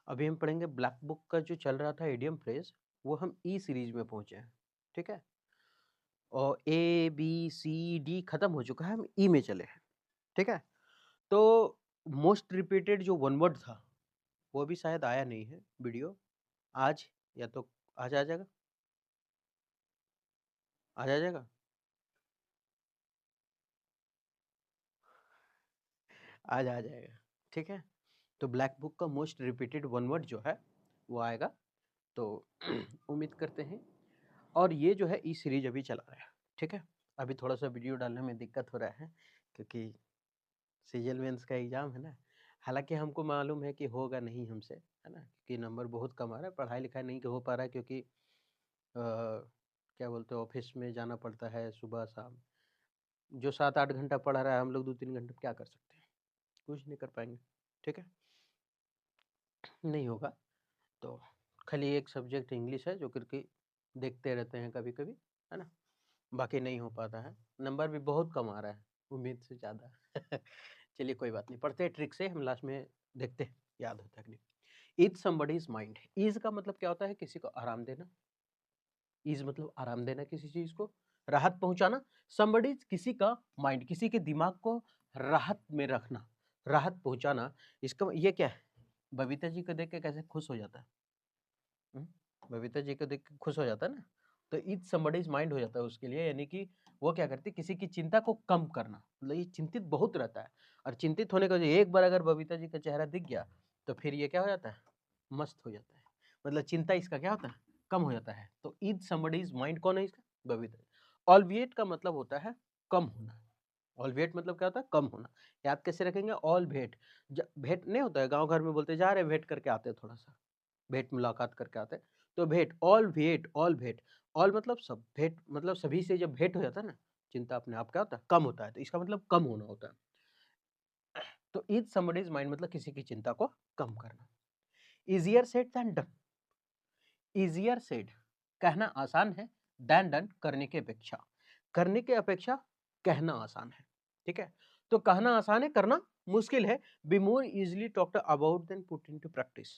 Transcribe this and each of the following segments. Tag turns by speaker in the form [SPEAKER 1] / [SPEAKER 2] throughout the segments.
[SPEAKER 1] अभी हम पढ़ेंगे ब्लैक बुक का जो चल रहा था इडियम फ्रेज, वो हम ई सीरीज में पहुंचे हैं। ठीक है, और ए बी सी डी खत्म हो चुका है, हम ई में चले हैं। ठीक है, तो मोस्ट रिपीटेड जो वन वर्ड था वो अभी शायद आया नहीं है वीडियो। आज या तो आज आ जाएगा, आज आ जाएगा, आज आ जाएगा। ठीक है, तो ब्लैक बुक का मोस्ट रिपीटेड वन वर्ड जो है वो आएगा, तो उम्मीद करते हैं। और ये जो है ई सीरीज अभी चला रहा है। ठीक है, अभी थोड़ा सा वीडियो डालने में दिक्कत हो रहा है क्योंकि सीजल मेंस का एग्जाम है ना। हालांकि हमको मालूम है कि होगा नहीं हमसे, है ना, क्योंकि नंबर बहुत कम आ रहा है, पढ़ाई लिखाई नहीं हो पा रहा है क्योंकि क्या बोलते हैं, ऑफिस में जाना पड़ता है सुबह शाम। जो 7-8 घंटा पढ़ा रहा है, हम लोग 2-3 घंटे क्या कर सकते हैं, कुछ नहीं कर पाएंगे। ठीक है, नहीं होगा। तो खाली एक सब्जेक्ट इंग्लिश है जो करके देखते रहते हैं कभी कभी, है ना, बाकी नहीं हो पाता है। नंबर भी बहुत कम आ रहा है उम्मीद से ज़्यादा। चलिए कोई बात नहीं, पढ़ते हैं ट्रिक से, हम लास्ट में देखते हैं याद होता है कि नहीं। ईज समबडीज माइंड, ईज का मतलब क्या होता है, किसी को आराम देना। ईज मतलब आराम देना, किसी चीज को राहत पहुंचाना। समबडीज किसी का माइंड, किसी के दिमाग को राहत में रखना, राहत पहुंचाना। इसका ये क्या है, बबीता जी को देख के कैसे खुश हो जाता है। हम्म? बबीता जी को देख के खुश हो जाता है ना, तो ईज समबडीज माइंड हो जाता है उसके लिए, यानी कि वो क्या करती है, किसी की चिंता को कम करना। मतलब ये चिंतित बहुत रहता है, और चिंतित होने का जो एक बार अगर बबीता जी का चेहरा दिख गया तो फिर ये क्या हो जाता है, मस्त हो जाता है। मतलब चिंता इसका क्या होता है, कम हो जाता है। तो ईज समबडीज माइंड कौन है इसका, बबीता जी। ऑलविएट का मतलब होता है कम होना। ऑलविएट मतलब क्या होता है, कम होना। याद कैसे रखेंगे, ऑल भेंट, भेंट नहीं होता है गांव घर में, बोलते जा रहे भेंट करके आते हैं, थोड़ा सा भेंट मुलाकात करके आते हैं। तो भेंट, ऑल भेंट, ऑल भेंट, ऑल मतलब सब, भेंट मतलब सभी से जब भेंट हो जाता है ना, चिंता अपने आप क्या होता है, कम होता है। तो इसका मतलब कम होना होता है। तो ईज समबडीज माइंड मतलब किसी की चिंता को कम करना। Easier said than done, easier said कहना आसान है, देन डन करने की अपेक्षा, करने की अपेक्षा कहना आसान है। ठीक है, तो कहना आसान है, करना मुश्किल है। Be more easily talked about than put into practice.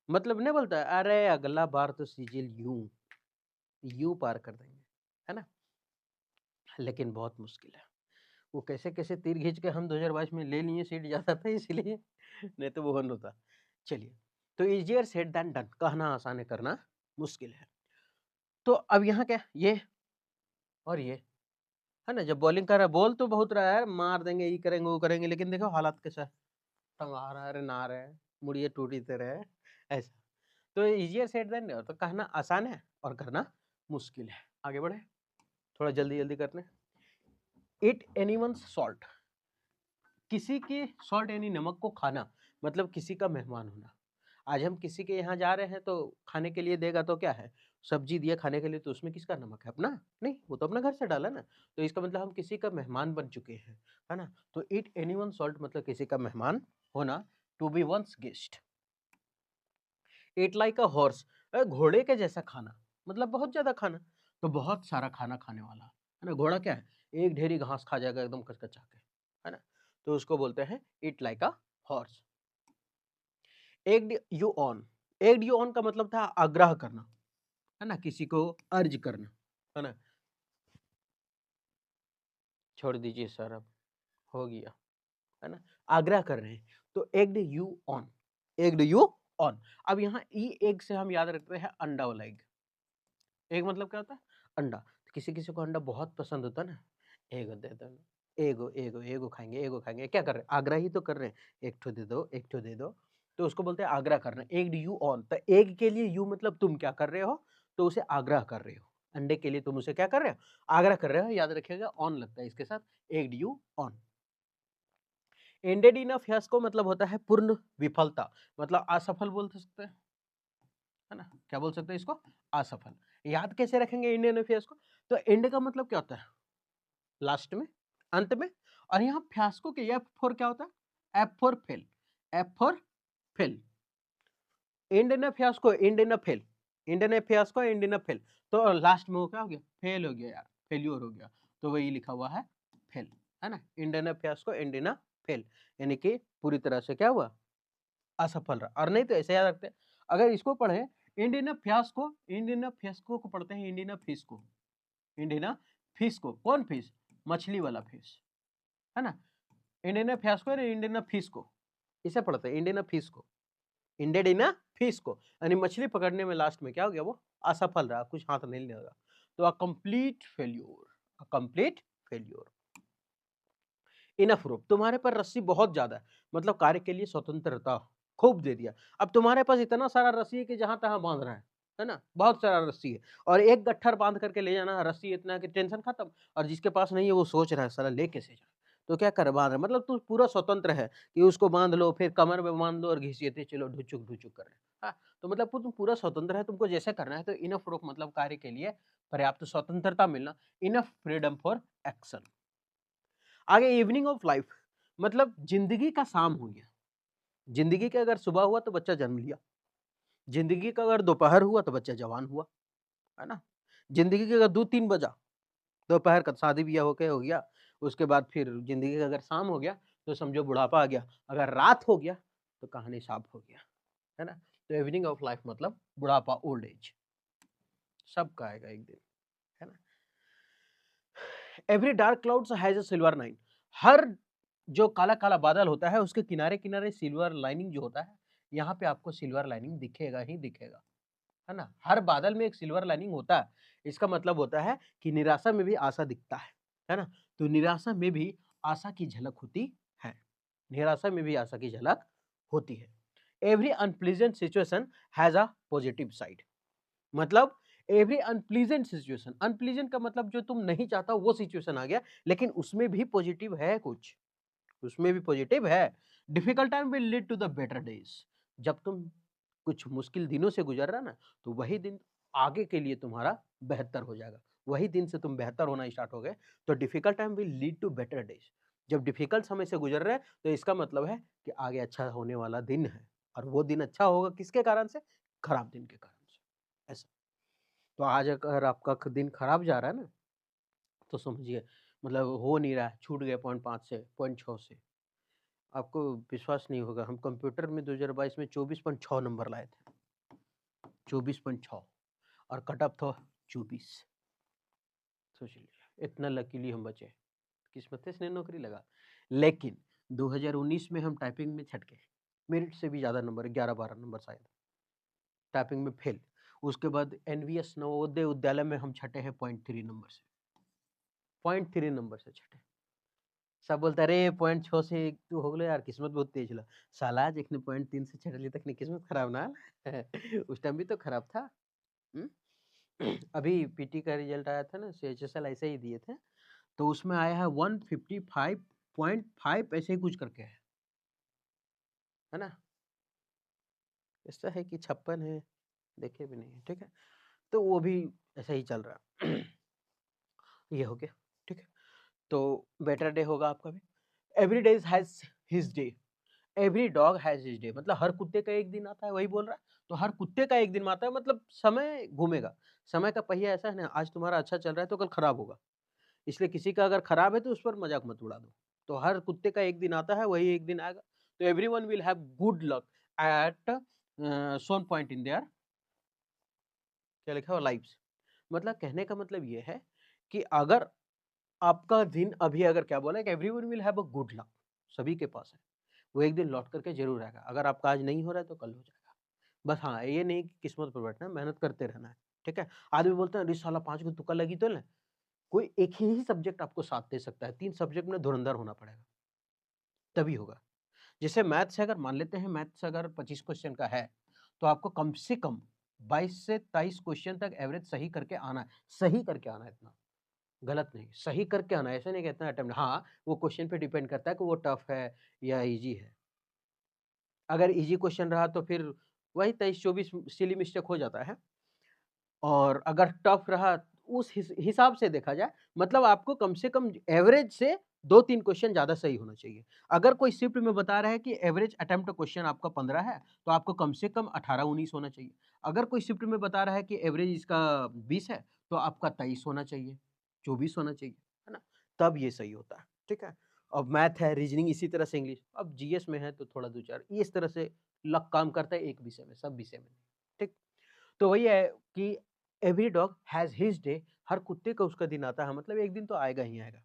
[SPEAKER 1] मतलब नहीं बोलता है अरे अगला बार तो सीजिल यूं पार कर देंगे, है ना, लेकिन बहुत मुश्किल है। वो कैसे कैसे तीर खींच के हम 2022 में ले लिए सीट जाता था इसलिए, नहीं तो वो बंद होता। चलिए, तो इजियर सेड देन डन, कहना आसान है, करना मुश्किल है। तो अब यहाँ क्या, ये और ये, है ना, जब बॉलिंग कर रहा है, बोल तो बहुत रहा है मार देंगे, ये करेंगे वो करेंगे, लेकिन देखो हालात कैसा है, टंगा रहा है, अरे ना रहे, मुड़िए टूटी तरह है, ऐसा। तो इजियर सेड देन, तो कहना आसान है और करना मुश्किल है। आगे बढ़े, थोड़ा जल्दी जल्दी करने। इट एनीवन्स सॉल्ट, किसी के सॉल्ट यानी नमक को खाना, मतलब किसी का मेहमान होना। आज हम किसी के यहाँ जा रहे हैं तो खाने के लिए देगा, तो क्या है, सब्जी दिया खाने के लिए, तो उसमें किसका नमक है, अपना नहीं, वो तो अपना घर से डाला ना। तो इसका मतलब हम किसी का मेहमान बन चुके हैं, है ना। तो इट एनीवन सॉल्ट मतलब किसी का मेहमान होना। To be one's guest. It like a horse, घोड़े के जैसा खाना, मतलब बहुत ज्यादा खाना, तो बहुत सारा खाना खाने वाला, है ना। घोड़ा क्या है, एक ढेरी घास खा जाएगा एकदम कचकचा के, है ना, तो उसको बोलते हैं it like a horse. Egged you on, egged you on का मतलब था आग्रह करना, है ना, किसी को अर्ज करना, है ना। छोड़ दीजिए सर, अब हो गया, है ना, आग्रह कर रहे हैं। तो egged you on, egged you on. अब यहाँ ई एग से हम याद रखते हैं अंडा वाला एग। एग मतलब क्या होता है, अंडा। तो किसी किसी को अंडा बहुत पसंद होता है ना, एगो दे दो ना, एगो एगो एगो खाएंगे, एगो खाएंगे, क्या कर रहे हैं, आग्रह ही तो कर रहे हैं, एक ठो दे दो, एक ठो दे दो। तो उसको बोलते हैं आग्रह करना, एग्ड यू ऑन। तो एग के लिए यू मतलब तुम क्या कर रहे हो, तो उसे आग्रह कर रहे हो। अंडे के लिए तुम उसे क्या कर रहे हो, आग्रह कर रहे हो, याद रखिएगा ऑन लगता है इसके साथ, egged you on. Ended in a fiasco मतलब होता है पूर्ण विफलता, मतलब असफल बोल सकते हैं, है ना, क्या बोल सकते हैं इसको, असफल। याद कैसे रखेंगे इंडियन अफेयर्स को, तो एंड का मतलब क्या होता है, लास्ट में, अंत में। और यहाँ फियास्को के एफ फॉर क्या होता है, F for fail, F for fail. And in fiasco, and in fail, and in fiasco, and in fail. तो लास्ट में वो क्या हो गया, फेल हो गया यार, फेल्यूर हो गया, तो वही लिखा हुआ है फेल, है ना। And in fiasco, and in fail, यानी कि पूरी तरह से क्या हुआ, असफल रहा। और नहीं तो ऐसे याद रखते हैं, अगर इसको पढ़े इंडियन फियास्को, इंडियन फिस्को को पढ़ते हैं इंडियन फिस्को, इंडियन फिस्को, कौन फिश? मछली वाला फिश, है ना। इंडियन फियास्को है इंडियन फिस्को, इसे पढ़ते हैं इंडियन फिस्को, इंडेड इन फिस्को, यानी मछली पकड़ने में लास्ट में क्या हो गया, वो असफल रहा, कुछ हाथ नहीं लगा, तो a complete failure, a complete failure. Enough rope, तुम्हारे पर रस्सी बहुत ज्यादा है, मतलब कार्य के लिए स्वतंत्रता खूब दे दिया। अब तुम्हारे पास इतना सारा रस्सी है कि जहां तहां बांध रहा है ना, बहुत सारा रस्सी है, और एक गट्ठर बांध करके ले जाना, रस्सी इतना है कि टेंशन खत्म। और जिसके पास नहीं है वो सोच रहा है साला ले कैसे जाए, तो क्या कर बांध रहा है, मतलब तू पूरा स्वतंत्र है कि उसको बांध लो, फिर कमर में बांध लो और घिसियते चलो, ढुचुक ढुचुक कर रहे हैं। हाँ, तो मतलब तुम पूरा स्वतंत्र है, तुमको जैसे करना है। तो इनफ रोप मतलब कार्य के लिए पर्याप्त स्वतंत्रता मिलना, इनफ फ्रीडम फॉर एक्शन। आगे इवनिंग ऑफ लाइफ, मतलब जिंदगी का शाम हो गया। जिंदगी का अगर सुबह हुआ तो बच्चा जन्म लिया, जिंदगी का अगर दोपहर हुआ तो बच्चा जवान हुआ, है ना। जिंदगी का अगर 2-3 बजा, दोपहर का शादी ब्याह होके हो गया, उसके बाद फिर जिंदगी का अगर शाम हो गया तो समझो बुढ़ापा आ गया, अगर रात हो गया तो कहानी साफ हो गया, है ना। तो इवनिंग ऑफ लाइफ मतलब बुढ़ापा, ओल्ड एज, सबका आएगा एक दिन, है ना। Every dark clouds has a silver line, हर जो काला काला बादल होता है उसके किनारे किनारे सिल्वर लाइनिंग जो होता है, यहाँ पे आपको सिल्वर लाइनिंग दिखेगा ही दिखेगा, है ना। हर बादल में एक सिल्वर लाइनिंग होता है, इसका मतलब होता है कि निराशा में भी आशा दिखता है ना। तो निराशा में भी आशा की झलक होती है, निराशा में भी आशा की झलक होती है। Every unpleasant situation has a positive side, मतलब एवरी अनप्लीजेंट सिचुएशन, अनप्लीजेंट का मतलब जो तुम नहीं चाहता वो सिचुएशन आ गया, लेकिन उसमें भी पॉजिटिव है कुछ, उसमें भी पॉजिटिव है। Difficult time will lead to the better days, जब तुम कुछ मुश्किल दिनों से गुजर रहा ना, तो वही दिन आगे के लिए तुम्हारा बेहतर हो जाएगा, वही दिन से तुम बेहतर होना स्टार्ट हो गए। तो difficult time will lead to better days, जब डिफिकल्ट समय से गुजर रहे हैं तो इसका मतलब है कि आगे अच्छा होने वाला दिन है, और वो दिन अच्छा होगा किसके कारण से? खराब दिन के कारण से, ऐसा। तो आज अगर आपका दिन खराब जा रहा है ना, तो समझिए मतलब हो नहीं रहा है, छूट गया 0.5 से 0.6 से, आपको विश्वास नहीं होगा, हम कंप्यूटर में 2022 में 24.6 नंबर लाए थे, 24.6, और कट ऑफ था 24। सोच लीजिए इतना लकीली हम बचे, किस्मत से नौकरी लगा। लेकिन 2019 में हम टाइपिंग में छटके, मेरिट से भी ज़्यादा नंबर, 11-12 नंबर शायद, टाइपिंग में फेल। उसके बाद एनवीएस नवोदय विद्यालय में हम छठे हैं 0.3 नंबर से, 0.3 नंबर से छठे। सब बोलता अरे 0.6 से तू हो गलो यार, किस्मत बहुत तेज ला, साला जिसने 0.3 से छठे तक नहीं, किस्मत खराब ना उस टाइम भी तो खराब था। हुँ? अभी पीटी का रिजल्ट आया था ना, सीएचएसएल ऐसे ही दिए थे, तो उसमें आया है 155.5 ऐसे ही कुछ करके है ना। ऐसा है कि 56 है, देखे भी नहीं है, ठीक है। तो वो भी ऐसा ही चल रहा है। ये हो गया, ठीक है। तो बेटर डे होगा आपका भी। Every day has his day, every dog has his day, मतलब हर कुत्ते का एक दिन आता है, वही बोल रहा है। तो हर कुत्ते का एक दिन आता है, मतलब समय घूमेगा, समय का पहिया ऐसा है ना, आज तुम्हारा अच्छा चल रहा है तो कल खराब होगा, इसलिए किसी का अगर खराब है तो उस पर मजाक मत उड़ा दो। तो हर कुत्ते का एक दिन आता है, वही एक दिन आएगा। तो everyone will have good luck at some point in there, क्या लिखा हुआ, लाइव्स। मतलब कहने का मतलब ये है कि अगर आपका दिन अभी, अगर क्या बोला कि everyone will have a good luck, सभी के पास है, वो एक दिन लौट करके जरूर आएगा। अगर आपका आज नहीं हो रहा है तो कल हो जाएगा। बस हाँ, ये नहीं कि किस्मत पर बैठना है, मेहनत करते रहना है, ठीक है। आदमी बोलते हैं अरे साला 5 को तुक्का लगी तो ना, कोई एक ही सब्जेक्ट आपको साथ दे सकता है, 3 सब्जेक्ट में धुरंधर होना पड़ेगा, तभी होगा। जैसे मैथ्स से अगर मान लेते हैं, मैथ्स अगर 25 क्वेश्चन का है, तो आपको कम से कम 22 से 23 क्वेश्चन तक एवरेज सही करके आना है, सही करके आना है, इतना गलत नहीं, सही करके आना है, ऐसा नहीं कहते हैं अटेम्प्ट। हाँ, वो क्वेश्चन पे डिपेंड करता है कि वो टफ है या ईज़ी है। अगर ईज़ी क्वेश्चन रहा तो फिर वही 23-24 सिली मिस्टेक हो जाता है, और अगर टफ रहा उस हिसाब से देखा जाए, मतलब आपको कम से कम एवरेज से 2-3 क्वेश्चन ज़्यादा सही होना चाहिए। अगर कोई शिफ्ट में बता रहा है कि एवरेज अटेम्प्ट क्वेश्चन आपका 15 है, तो आपको कम से कम 18-19 होना चाहिए। अगर कोई शिफ्ट में बता रहा है कि एवरेज इसका 20 है, तो आपका 23 होना चाहिए, 24 होना चाहिए, है ना? तब ये सही होता है, ठीक है? अब मैथ है, रीजनिंग, इसी तरह से इंग्लिश। अब जीएस में है तो थोड़ा 2-4 इस तरह से लक काम करता है एक विषय में, सब विषय में नहीं, ठीक? तो वही है कि every dog has his day, हर कुत्ते का उसका दिन आता है, मतलब एक दिन तो आएगा ही आएगा।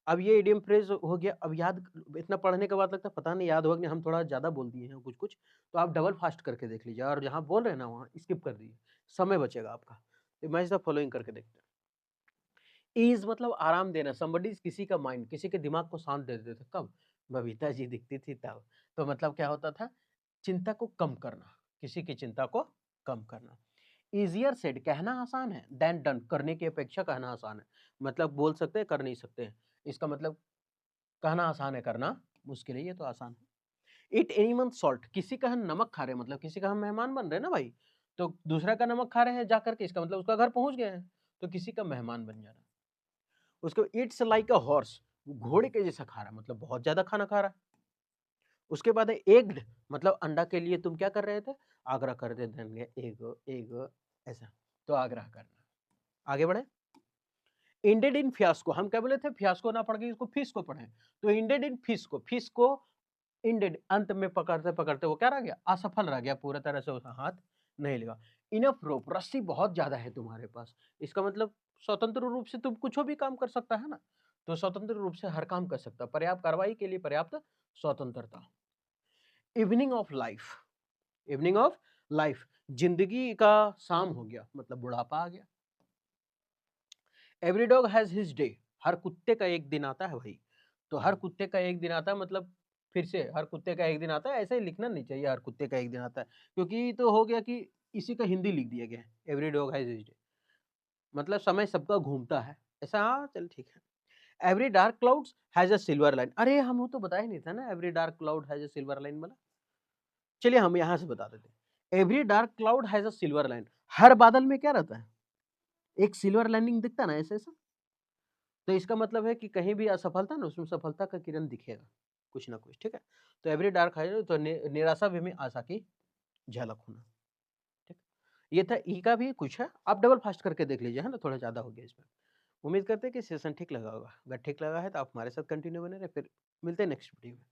[SPEAKER 1] अब ये इडियम फ्रेज़ हो गया, अब याद इतना पढ़ने के बाद लगता है पता नहीं याद होगा कि नहीं, हम थोड़ा ज़्यादा बोल दिए हैं कुछ-कुछ, तो आप डबल फास्ट करके देख लीजिए और जहाँ बोल रहे हैं ना वहाँ स्किप कर दीजिए, समय बचेगा आपका। इमेजिन द फॉलोइंग करके देखते हैं। ईज़ मतलब आराम देना, समबडी किसी का माइंड, किसी के दिमाग को शांत दे देते थे, कब? बबीता जी दिखती थी तब। तो मतलब क्या होता था? चिंता को कम करना, किसी की चिंता को कम करना। ईज़ियर सेड कहना आसान है, देन डन करने की अपेक्षा कहना आसान है। मतलब बोल सकते हैं, कर नहीं सकते हैं। इसका मतलब कहना आसान है, करना मुश्किल है, ये तो आसान है। ईट एनीवन सॉल्ट किसी का हम नमक खा रहे हैं, मतलब किसी का हम मेहमान बन रहे हैं ना भाई, तो दूसरा का नमक खा रहे हैं जा करके, इसका मतलब उसका घर पहुँच गए हैं, तो किसी का मेहमान बन जाना। उसको इट्स लाइक अ हॉर्स घोड़े के जैसा खा रहा है, मतलब बहुत ज़्यादा खाना खा रहा है। उसके बाद है एग्ड मतलब अंडा के लिए तुम क्या कर रहे थे? आग्रह करते थे, एग एग ऐसा, तो आग्रह करना। आगे बढ़े। इंडेड इन फियास्को, हम क्या बोले थे? फियास्को ना पढ़ के इसको फिश को पढ़ें। तो इंडेड इन फिश को इंडेड अंत में पकड़ते-पकड़ते वो क्या रह गया? असफल रह गया, पूरी तरह से उसका हाथ नहीं लगा। इनफ रोप रस्सी बहुत ज़्यादा है तुम्हारे पास। इसका मतलब स्वतंत्र रूप से तुम कुछ भी काम कर सकता है ना? तो स्वतंत्र रूप से हर काम कर सकता है। पर्याप्त कार्रवाई के लिए पर्याप्त स्वतंत्रता। Evening of life, evening of life ज़िंदगी का शाम हो गया, मतलब बुढ़ापा आ गया। Every dog has his day, हर कुत्ते का एक दिन आता है भाई। तो हर कुत्ते का एक दिन आता है, मतलब फिर से हर कुत्ते का एक दिन आता है, ऐसे ही लिखना नहीं चाहिए हर कुत्ते का एक दिन आता है, क्योंकि तो हो गया कि इसी का हिंदी लिख दिया गया है, every dog has his day, मतलब समय सबका घूमता है। ऐसा हाँ, चल ठीक है। Every dark clouds has a silver line, अरे हम वो तो बताया नहीं था ना, every dark cloud has a silver line वाला। चलिए हम यहाँ से बता देते हैं। Every dark cloud has a silver line, हर बादल में क्या रहता है? एक सिल्वर लाइनिंग दिखता है ना ऐसे-ऐसा? तो इसका मतलब है कि कहीं भी असफलता ना उसमें सफलता का किरण दिखेगा, कुछ ना कुछ, ठीक है? तो एवरी डार्क है तो निराशा भी में आशा की झलक होना, ठीक? ये था ई का भी कुछ है, आप डबल फास्ट करके देख लीजिए, है ना? थोड़ा ज़्यादा हो गया इसमें। उम्मीद करते हैं कि सेशन ठीक लगा होगा, अगर ठीक लगा है तो आप हमारे साथ कंटिन्यू बने रहे, फिर मिलते हैं नेक्स्ट वीडियो में।